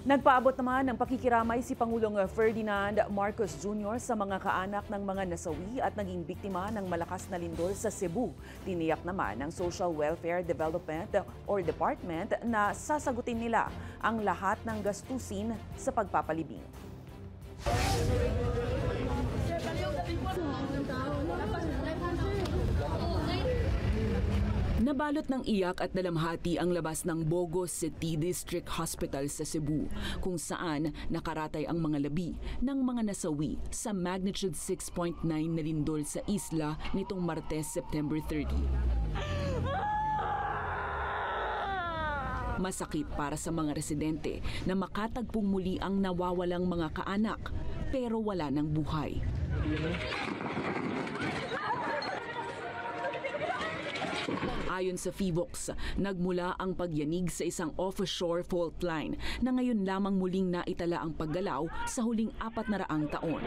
Nagpaabot naman ng pakikiramay si Pangulong Ferdinand Marcos Jr. sa mga kaanak ng mga nasawi at naging biktima ng malakas na lindol sa Cebu. Tiniyak naman ng Social Welfare Development or Department na sasagutin nila ang lahat ng gastusin sa pagpapalibing. Nabalot ng iyak at dalamhati ang labas ng Bogos City District Hospital sa Cebu, kung saan nakaratay ang mga labi ng mga nasawi sa magnitude 6.9 na lindol sa isla nitong Martes, September 30. Masakit para sa mga residente na makatagpong muli ang nawawalang mga kaanak pero wala ng buhay. Ayon sa PHIVOLCS, nagmula ang pagyanig sa isang offshore fault line na ngayon lamang muling naitala ang paggalaw sa huling 400 taon.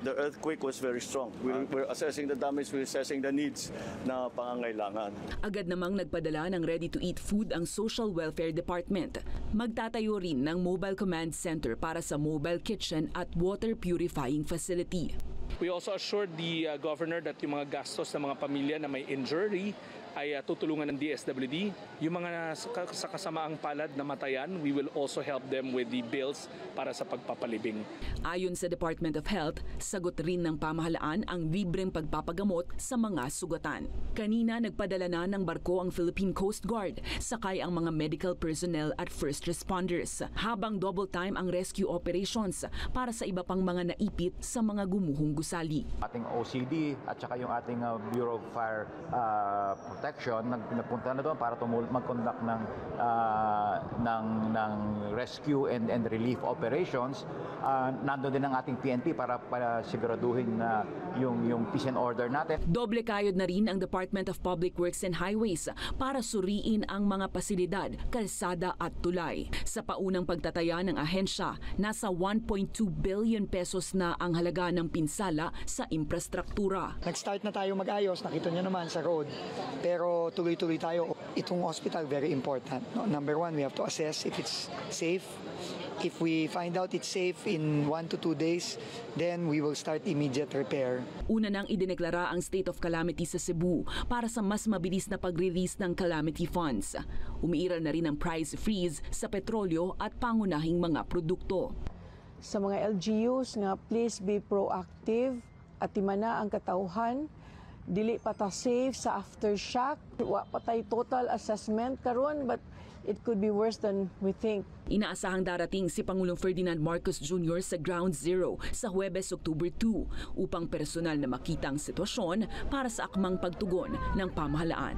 The earthquake was very strong. We're assessing the damage, we're assessing the needs na pangangailangan. Agad namang nagpadala ng ready-to-eat food ang Social Welfare Department. Magtatayo rin ng Mobile Command Center para sa mobile kitchen at water purifying facility. We also assured the governor that yung mga gastos ng mga pamilya na may injury ay tutulungan ng DSWD. Yung mga sa kasamaang palad na matayan, we will also help them with the bills para sa pagpapalibing. Ayon sa Department of Health, sagot rin ng pamahalaan ang libreng pagpapagamot sa mga sugatan. Kanina nagpadala na ng barko ang Philippine Coast Guard, sakay ang mga medical personnel at first responders, habang double time ang rescue operations para sa iba pang mga naipit sa mga gumuhong gusali. Ating OCD at saka yung ating Bureau of Fire Protection nagpunta na doon para mag-conduct ng rescue and relief operations. Nandoon din ang ating PNP para siguraduhin na yung peace and order natin. Doble kayod na rin ang Department of Public Works and Highways para suriin ang mga pasilidad, kalsada at tulay. Sa paunang pagtataya ng ahensya, nasa 1.2 billion pesos na ang halaga ng pinsala sa infrastruktura. Nag-start na tayo mag-ayos, nakita nyo naman sa road. Pero tuloy-tuloy tayo. Itong hospital, very important. No? Number one, we have to assess if it's safe. If we find out it's safe in 1 to 2 days, then we will start immediate repair. Una nang idineklara ang state of calamity sa Cebu para sa mas mabilis na pag-release ng calamity funds. Umiiral na rin ang price freeze sa petrolyo at pangunahing mga produkto. Sa mga LGUs nga please be proactive at timana ang katauhan. Dili pa ta safe sa aftershock. Wa pa tay total assessment karon but it could be worse than we think. Inaasahang darating si Pangulong Ferdinand Marcos Jr. sa Ground Zero sa Huwebes, October 2 upang personal na makita ang sitwasyon para sa akmang pagtugon ng pamahalaan.